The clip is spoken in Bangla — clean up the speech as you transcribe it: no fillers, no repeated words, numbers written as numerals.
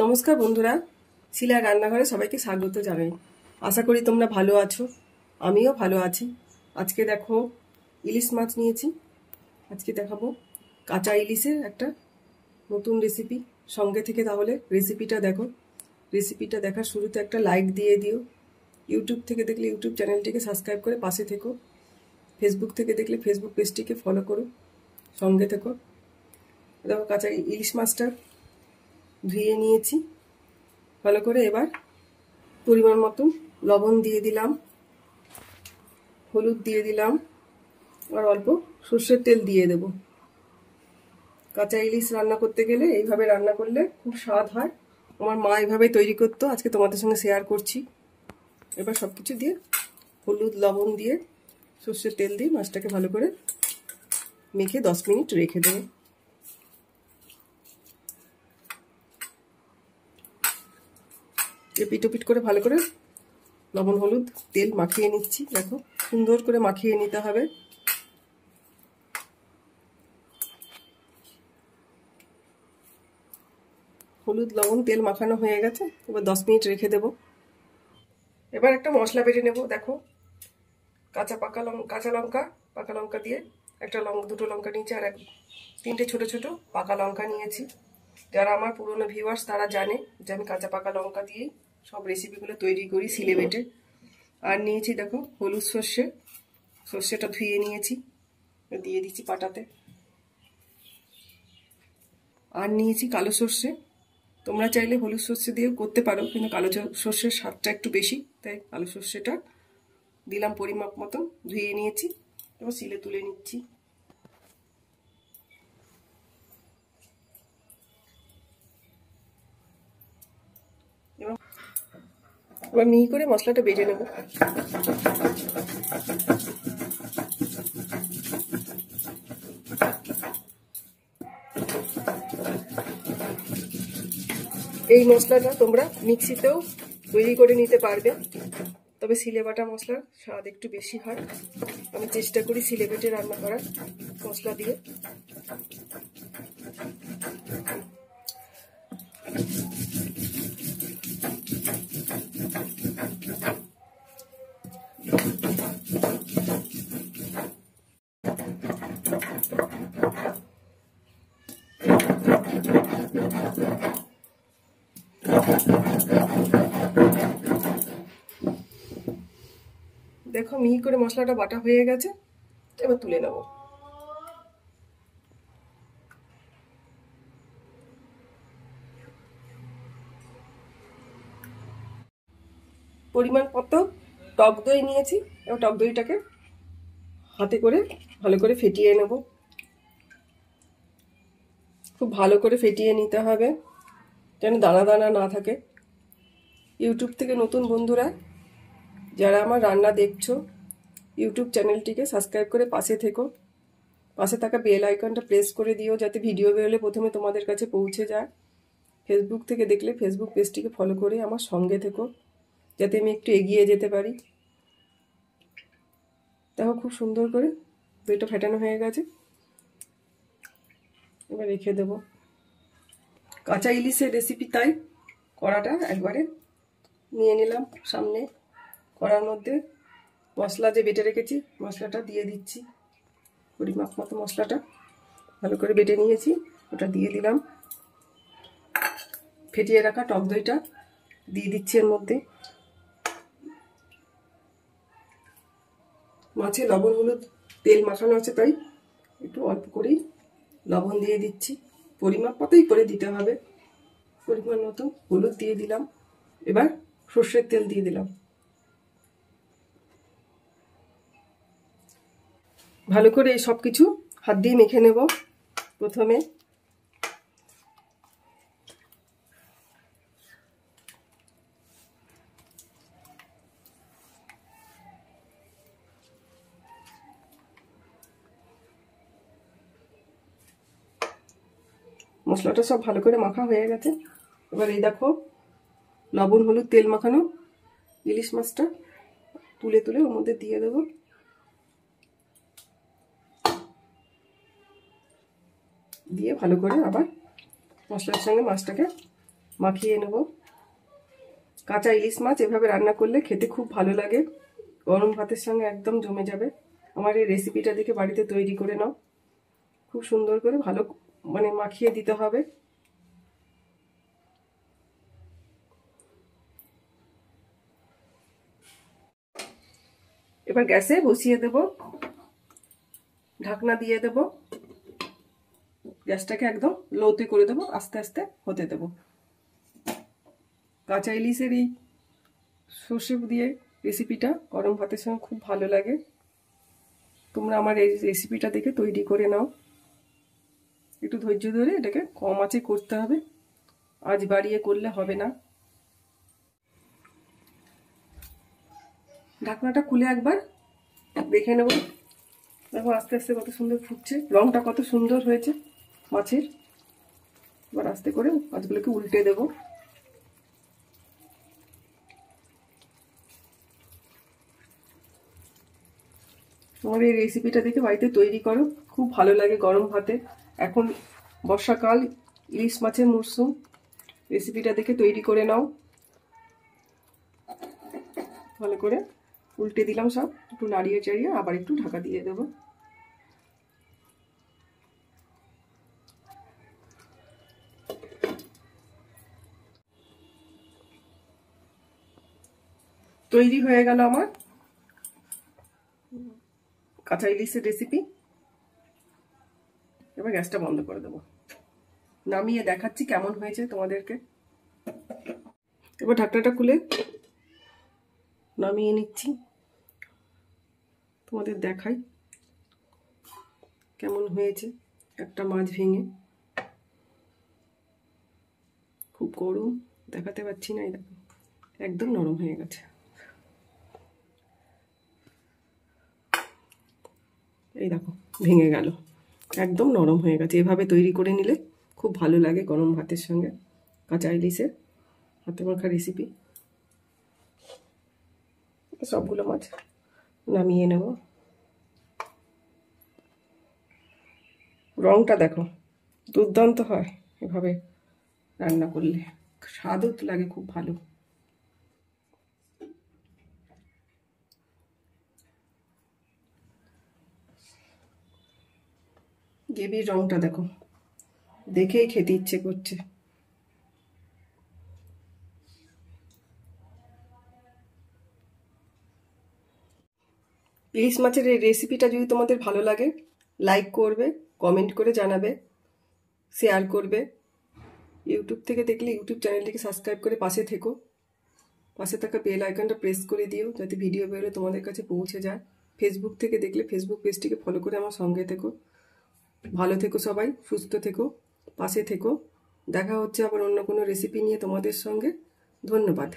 নমস্কার বন্ধুরা, শিলা রান্নাঘরে সবাইকে স্বাগত জানাই। আশা করি তোমরা ভালো আছো, আমিও ভালো আছি। আজকে দেখো ইলিশ মাছ নিয়েছি। আজকে দেখাবো কাঁচা ইলিশের একটা নতুন রেসিপি। সঙ্গে থেকে তাহলে রেসিপিটা দেখো। রেসিপিটা দেখার শুরুতে একটা লাইক দিয়ে দিও। ইউটিউব থেকে দেখলে ইউটিউব চ্যানেলটিকে সাবস্ক্রাইব করে পাশে থেকো। ফেসবুক থেকে দেখলে ফেসবুক পেজটিকে ফলো করো, সঙ্গে থেকো। দেখো কাঁচা ইলিশ মাছটা ধুয়ে নিয়েছি ভালো করে। এবার পরিমাণ মতন লবণ দিয়ে দিলাম, হলুদ দিয়ে দিলাম, আর অল্প সর্ষের তেল দিয়ে দেব। কাঁচা ইলিশ রান্না করতে গেলে এইভাবে রান্না করলে খুব স্বাদ হয়। আমার মা এইভাবেই তৈরি করতো, আজকে তোমাদের সঙ্গে শেয়ার করছি। এবার সব কিছু দিয়ে হলুদ লবণ দিয়ে সর্ষের তেল দিয়ে মাছটাকে ভালো করে মেখে 10 মিনিট রেখে দেবো। এপিট ওপিট করে ভালো করে লবণ হলুদ তেল মাখিয়ে নিচ্ছি। দেখো সুন্দর করে মাখিয়ে নিতে হবে। হলুদ লবণ তেল মাখানো হয়ে গেছে, এবার 10 মিনিট রেখে দেব। এবার একটা মশলা বেটে নেব। দেখো কাঁচা পাকা লঙ্কা দিয়ে একটা দুটো লঙ্কা নিয়েছি, আর 3টে ছোট ছোট পাকা লঙ্কা নিয়েছি। যারা আমার পুরনো ভিউয়ার্স তারা জানে যে আমি কাঁচা পাকা লঙ্কা দিয়েই সব রেসিপিগুলো তৈরি করি সিলে বেটে। আর নিয়েছি দেখো হলুদ সর্ষেটা ধুয়ে নিয়েছি, দিয়ে দিচ্ছি পাটাতে। আর নিয়েছি কালো সর্ষে। তোমরা চাইলে হলুদ সর্ষে দিয়েও করতে পারো, কিন্তু কালো সর্ষের স্বাদটা একটু বেশি, তাই কালো সর্ষেটা দিলাম পরিমাপ মতো। ধুয়ে নিয়েছি, এবার সিলে তুলে নিচ্ছি। এবার মিহি করে মশলাটা বেটে নেব। এই মশলাটা তোমরা মিক্সিতেও তৈরি করে নিতে পারবে, তবে সিলে বাটা মশলার স্বাদ একটু বেশি হয়। আমি চেষ্টা করি সিলে বেটে রান্না করার মশলা দিয়ে। দেখো মিহি করে মশলাটা বাটা হয়ে গেছে, এবার তুলে নেব। পরিমাণ মতো টক দই নিয়েছি, এবার টক দইটাকে হাতে করে ভালো করে ফেটিয়ে নেব। খুব ভালো করে ফেটিয়ে নিতে হবে যেন দানা দানা না থাকে। ইউটিউব থেকে নতুন বন্ধুরা যারা আমার রান্না দেখছো, ইউটিউব চ্যানেলটিকে সাবস্ক্রাইব করে পাশে থেকো। পাশে থাকা বেল আইকনটা প্রেস করে দিও, যাতে ভিডিও বেরোলে প্রথমে তোমাদের কাছে পৌঁছে যায়। ফেসবুক থেকে দেখলে ফেসবুক পেজটিকে ফলো করে আমার সঙ্গে থেকো, যাতে আমি একটু এগিয়ে যেতে পারি। দেখো খুব সুন্দর করে দইটা ফেটানো হয়ে গেছে, এবার রেখে দেব। কাঁচা ইলিশের রেসিপি, তাই কড়াটা একবারে নিয়ে নিলাম সামনে। কড়ার মধ্যে মশলা যে বেটে রেখেছি মশলাটা দিয়ে দিচ্ছি। পরিমাপ মতো মশলাটা ভালো করে বেটে নিয়েছি, ওটা দিয়ে দিলাম। ফেটিয়ে রাখা টক দইটা দিয়ে দিচ্ছি এর মধ্যে। মাছে লবণ হলুদ তেল মাখানো আছে, তাই একটু অল্প করেই লবণ দিয়ে দিচ্ছি। পরিমাপ মতোই করে দিতে হবে। পরিমাণ মতো হলুদ দিয়ে দিলাম। এবার সর্ষের তেল দিয়ে দিলাম। ভালো করে এই সব কিছু হাত দিয়ে মেখে নেব। প্রথমে মশলাটা সব ভালো করে মাখা হয়ে গেছে। এবার এই দেখো লবণ হলুদ তেল মাখানো ইলিশ মাছটা তুলে তুলে ওর মধ্যে দিয়ে দেবো। দিয়ে ভালো করে আবার মশলার সঙ্গে মাছটাকে মাখিয়ে নেব। কাঁচা ইলিশ মাছ এভাবে রান্না করলে খেতে খুব ভালো লাগে, গরম ভাতের সঙ্গে একদম জমে যাবে। আমার এই রেসিপিটা দেখে বাড়িতে তৈরি করে নাও। খুব সুন্দর করে ভালো মাখিয়ে দিতে হবে। এবার গ্যাসে বসিয়ে দেব, ঢাকনা দিয়ে দেব, গ্যাসটাকে একদম লোতে করে দেবো, আস্তে আস্তে হতে দেব। কাঁচা ইলিশের এই সর্ষে দিয়ে রেসিপিটা গরম ভাতের সঙ্গে খুব ভালো লাগে। তোমরা আমার এই রেসিপিটা দেখে তৈরি করে নাও। একটু ধৈর্য ধরে এটাকে কম আঁচে করতে হবে, আজ বাড়িয়ে করলে হবে না। ঢাকনাটা খুলে একবার দেখে নেব। দেখো আস্তে আস্তে কত সুন্দর ফুটছে, রংটা কত সুন্দর হয়েছে মাছের। এবার আস্তে করে মাছগুলোকে উল্টে দেব। তোমার এই রেসিপিটা দেখে বাড়িতে তৈরি করো, খুব ভালো লাগে গরম ভাতে। এখন বর্ষাকাল, ইলিশ মাছের মরশুম, রেসিপিটা দেখে তৈরি করে নাও। ভালো করে উল্টে দিলাম সব, একটু নাড়িয়ে চাড়িয়ে আবার একটু ঢাকা দিয়ে দেব। তৈরি হয়ে গেল আমার কাঁচা ইলিশের রেসিপি। এবার গ্যাসটা বন্ধ করে দেবো, নামিয়ে দেখাচ্ছি কেমন হয়েছে তোমাদেরকে। এবার ঢাকনাটা খুলে নামিয়ে নিচ্ছি, তোমাদের দেখাই কেমন হয়েছে। একটা মাছ ভেঙে, খুব গরম দেখাতে পাচ্ছি না, এই দেখো একদম নরম হয়ে গেছে। এই দেখো ভেঙে গেল, একদম নরম হয়ে গেছে। এভাবে তৈরি করে নিলে খুব ভালো লাগে গরম ভাতের সঙ্গে। কাঁচা ইলিশের হাতে মাখা রেসিপি। সবগুলো মাছ নামিয়ে নেব। রংটা দেখো দুর্দান্ত হয় এভাবে রান্না করলে, স্বাদও লাগে খুব ভালো। গ্রেভির রংটা দেখো, দেখেই খেতে ইচ্ছে করছে। ইলিশ মাছের এই রেসিপিটা যদি তোমাদের ভালো লাগে, লাইক করবে, কমেন্ট করে জানাবে, শেয়ার করবে। ইউটিউব থেকে দেখলে ইউটিউব চ্যানেলটিকে সাবস্ক্রাইব করে পাশে থেকো। পাশে থাকা বেল আইকনটা প্রেস করে দিও, যাতে ভিডিও বেরোলে তোমাদের কাছে পৌঁছে যায়। ফেসবুক থেকে দেখলে ফেসবুক পেজটিকে ফলো করে আমার সঙ্গে থেকো। ভালো থেকো সবাই, সুস্থ থেকো, পাশে থেকো। দেখা হচ্ছে আবার অন্য কোনো রেসিপি নিয়ে তোমাদের সঙ্গে। ধন্যবাদ।